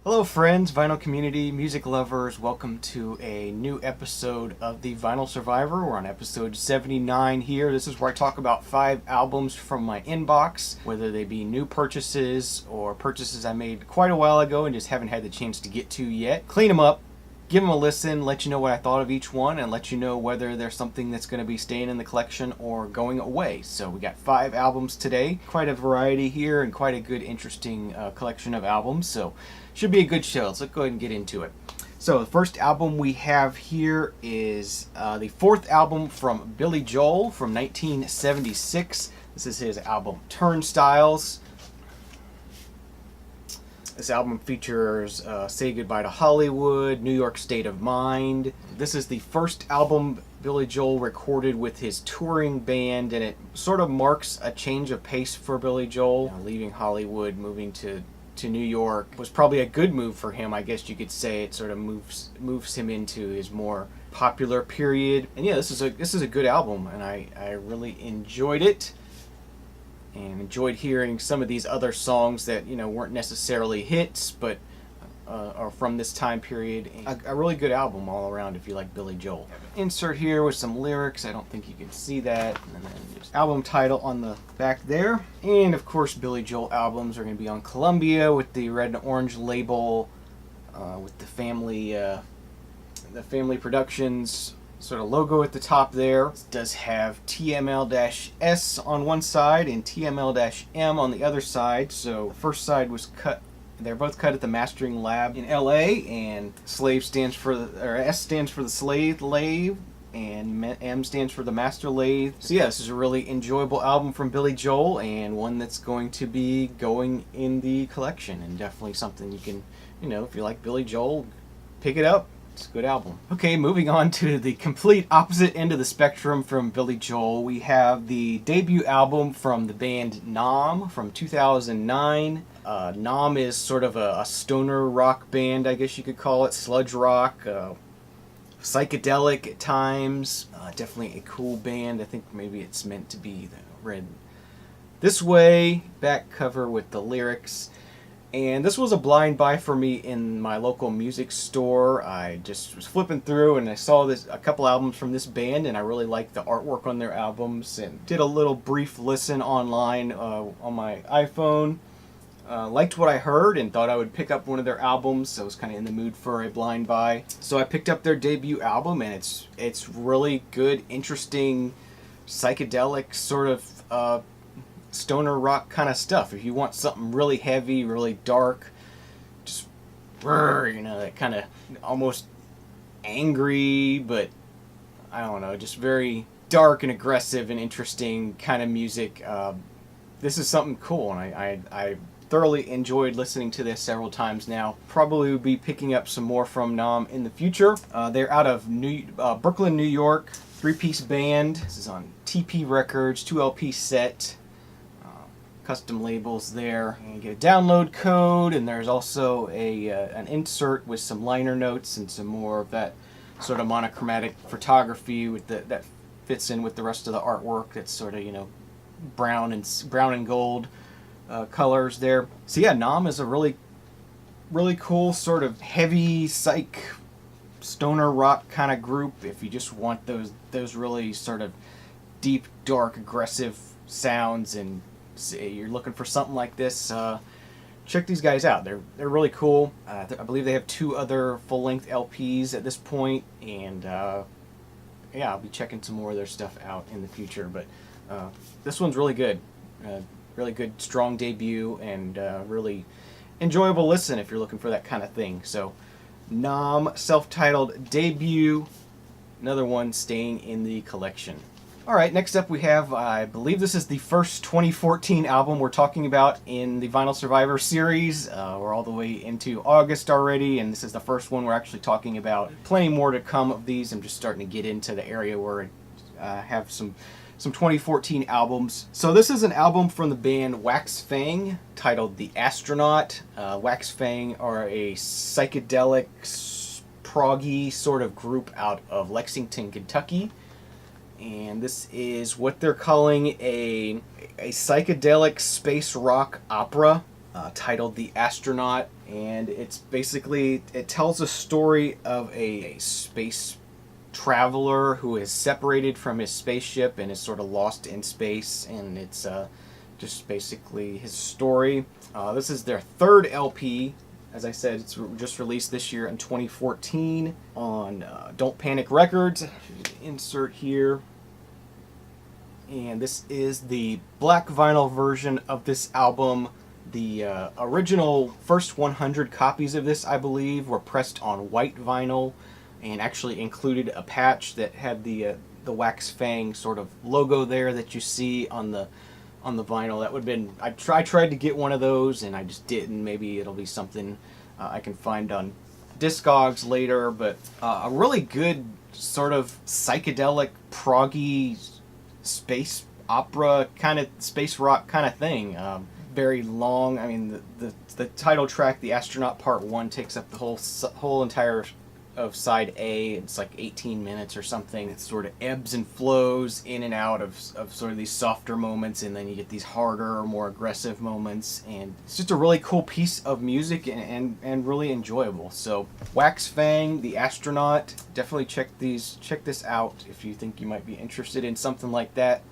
Hello friends, vinyl community, music lovers, welcome to a new episode of The Vinyl Survivor. We're on episode 79 here. This is where I talk about 5 albums from my inbox, whether they be new purchases or purchases I made quite a while ago and just haven't had the chance to get to yet. Clean them up, give them a listen, let you know what I thought of each one, and let you know whether there's something that's going to be staying in the collection or going away. So we got 5 albums today, quite a variety here and quite a good interesting collection of albums, so should be a good show. Let's go ahead and get into it. So the first album we have here is the 4th album from Billy Joel from 1976. This is his album Turnstyles. This album features Say Goodbye to Hollywood, New York State of Mind. This is the first album Billy Joel recorded with his touring band, and it sort of marks a change of pace for Billy Joel. Leaving Hollywood, moving to New York was probably a good move for him, I guess you could say. It sort of moves him into his more popular period. And yeah, this is a good album, and I really enjoyed it. And enjoyed hearing some of these other songs that, weren't necessarily hits, but are from this time period. A really good album all around if you like Billy Joel. Insert here with some lyrics. I don't think you can see that. And then just album title on the back there. And of course, Billy Joel albums are going to be on Columbia with the red and orange label, with the family Productions sort of logo at the top there. It does have TML-S on one side and TML-M on the other side. So the first side was cut. They're both cut at the Mastering Lab in LA, and S stands for the slave lathe, and M stands for the master lathe. So yeah, this is a really enjoyable album from Billy Joel, and one that's going to be going in the collection, and definitely something you can, if you like Billy Joel, pick it up. It's a good album. Okay, moving on to the complete opposite end of the spectrum from Billy Joel. We have the debut album from the band Naam from 2009. Naam is sort of a stoner rock band, I guess you could call it. Sludge rock, psychedelic at times. Definitely a cool band. I think maybe it's meant to be read this way. Back cover with the lyrics. And this was a blind buy for me in my local music store. I just was flipping through and I saw a couple albums from this band, and I really liked the artwork on their albums, and did a little brief listen online on my iPhone. Liked what I heard and thought I would pick up one of their albums, so I was kind of in the mood for a blind buy. So I picked up their debut album, and it's really good, interesting, psychedelic sort of stoner rock kind of stuff. If you want something really heavy, really dark, just that kind of almost angry, but I don't know, just very dark and aggressive and interesting kind of music. This is something cool, and I thoroughly enjoyed listening to this several times now. Probably will be picking up some more from Naam in the future. They're out of Brooklyn, New York, 3-piece band. This is on TP Records, 2 LP set. Custom labels there, and you get a download code, and there's also an insert with some liner notes and some more of that sort of monochromatic photography with that fits in with the rest of the artwork. That's sort of brown and gold colors there. So yeah, Naam is a really cool sort of heavy psych stoner rock kind of group. If you just want those really sort of deep, dark, aggressive sounds, and you're looking for something like this, check these guys out. They're really cool. I believe they have 2 other full-length LPs at this point, and yeah, I'll be checking some more of their stuff out in the future. But this one's really good. Really good, strong debut, and really enjoyable listen if you're looking for that kind of thing. So Naam, self-titled debut, another one staying in the collection. Alright, next up we have, I believe this is the first 2014 album we're talking about in the Vinyl Survivor series. We're all the way into August already, and this is the first one we're actually talking about. Plenty more to come of these. I'm just starting to get into the area where I have some 2014 albums. So this is an album from the band Wax Fang, titled The Astronaut. Wax Fang are a psychedelic, proggy sort of group out of Lexington, Kentucky. And this is what they're calling a psychedelic space rock opera. titled The Astronaut, and it's basically, it tells a story of a space traveler who is separated from his spaceship and is sort of lost in space, and it's just basically his story. This is their third LP. As I said, it's just released this year in 2014 on Don't Panic Records. Insert here. And this is the black vinyl version of this album. The original first 100 copies of this, I believe, were pressed on white vinyl and actually included a patch that had the Wax Fang sort of logo there that you see on the vinyl. That would have been, I tried to get one of those and I just didn't. Maybe it'll be something I can find on Discogs later, but a really good sort of psychedelic, proggy, space opera kind of, space rock kind of thing. Very long. I mean, the title track, The Astronaut Part 1, takes up the whole entire of side A. It's like 18 minutes or something. It sort of ebbs and flows in and out of sort of these softer moments, and then you get these harder or more aggressive moments, and it's just a really cool piece of music and really enjoyable. So Wax Fang, The Astronaut, definitely check this out if you think you might be interested in something like that.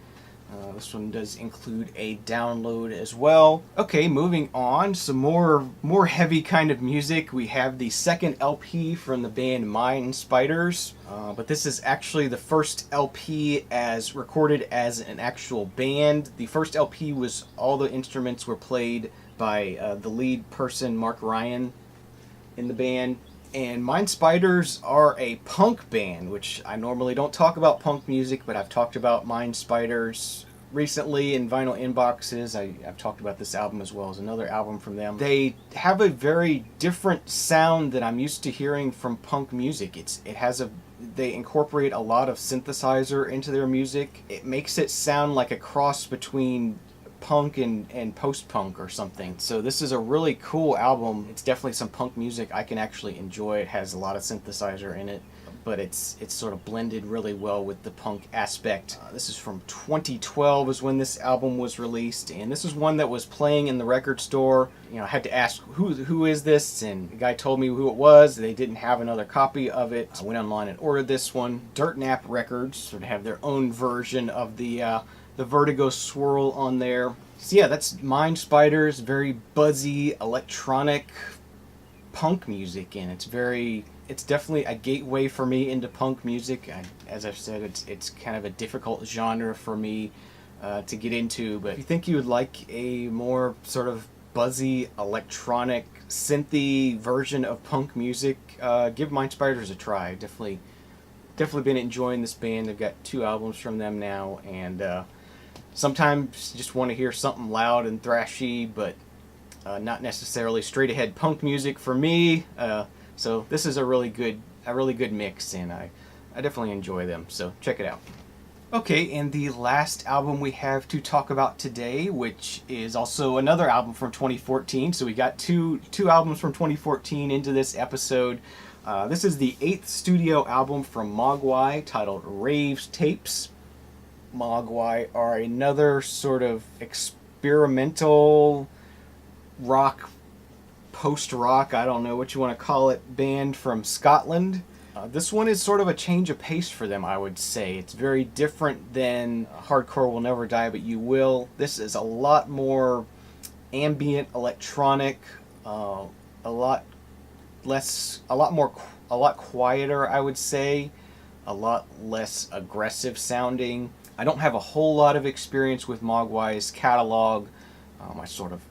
This one does include a download as well. Okay, moving on, some more heavy kind of music. We have the second LP from the band Mind Spiders, but this is actually the first LP as recorded as an actual band. The first LP was all the instruments were played by the lead person, Mark Ryan, in the band. And Mind Spiders are a punk band, which I normally don't talk about punk music, but I've talked about Mind Spiders recently in vinyl inboxes. I've talked about this album as well as another album from them. They have a very different sound that I'm used to hearing from punk music. They incorporate a lot of synthesizer into their music. It makes it sound like a cross between punk and post-punk or something. So this is a really cool album. It's definitely some punk music I can actually enjoy. It has a lot of synthesizer in it, but it's sort of blended really well with the punk aspect. This is from 2012 is when this album was released, and this is one that was playing in the record store. You know, I had to ask who is this, and the guy told me who it was. They didn't have another copy of it. I went online and ordered this one. Dirt Nap Records sort of have their own version of the Vertigo swirl on there. So yeah, that's Mind Spiders, very buzzy electronic punk music, and it's definitely a gateway for me into punk music. As I've said, it's kind of a difficult genre for me to get into, but if you think you would like a more sort of buzzy electronic synthy version of punk music, give Mind Spiders a try. Definitely been enjoying this band. They've got 2 albums from them now, and sometimes you just want to hear something loud and thrashy, but not necessarily straight ahead punk music for me. So this is a really good mix, and I definitely enjoy them. So check it out. Okay, and the last album we have to talk about today, which is also another album from 2014. So we got two albums from 2014 into this episode. This is the 8th studio album from Mogwai, titled Rave Tapes. Mogwai are another sort of experimental rock, post-rock, I don't know what you want to call it, band from Scotland. This one is sort of a change of pace for them, I would say. It's very different than Hardcore Will Never Die But You Will. This is a lot more ambient electronic, a lot quieter, I would say, a lot less aggressive sounding. I don't have a whole lot of experience with Mogwai's catalog. I sort of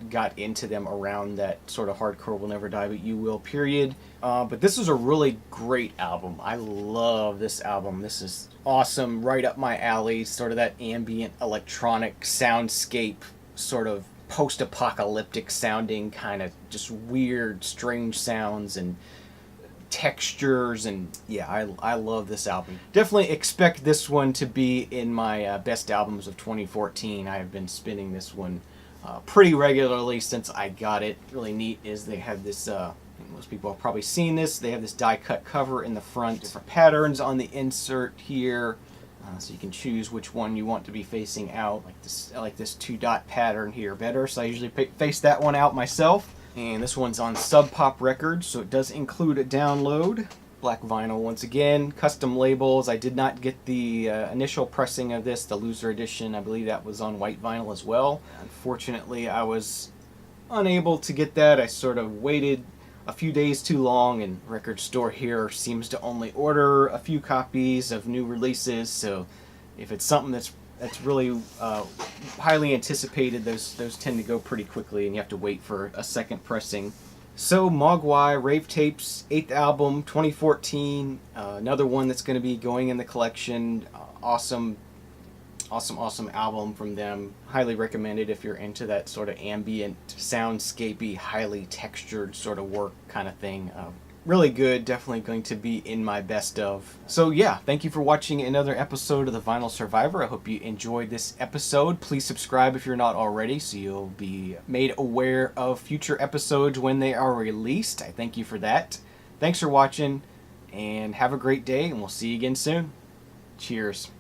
got into them around that sort of Hardcore Will Never Die But You Will period. But this is a really great album. I love this album. This is awesome, right up my alley, sort of that ambient electronic soundscape, sort of post-apocalyptic sounding, kind of just weird, strange sounds and textures, and yeah, I love this album. Definitely expect this one to be in my best albums of 2014. I have been spinning this one pretty regularly since I got it. Really neat is they have this, most people have probably seen this, they have this die cut cover in the front, different patterns on the insert here. So you can choose which one you want to be facing out. I like this 2-dot pattern here better, so I usually face that one out myself. And this one's on Sub Pop Records, so it does include a download. Black vinyl once again, custom labels. I did not get the initial pressing of this, the loser edition. I believe that was on white vinyl as well. Unfortunately, I was unable to get that. I sort of waited a few days too long, and record store here seems to only order a few copies of new releases, so if it's something that's really highly anticipated, those tend to go pretty quickly and you have to wait for a second pressing. So Mogwai-Rave Tapes, 8th album, 2014, another one that's going to be going in the collection. Awesome album from them. Highly recommended if you're into that sort of ambient, soundscapey, highly textured sort of work kind of thing. Really good, definitely going to be in my best of. So yeah, thank you for watching another episode of The Vinyl Survivor. I hope you enjoyed this episode. Please subscribe if you're not already, so you'll be made aware of future episodes when they are released. I thank you for that. Thanks for watching, and have a great day, and we'll see you again soon. Cheers.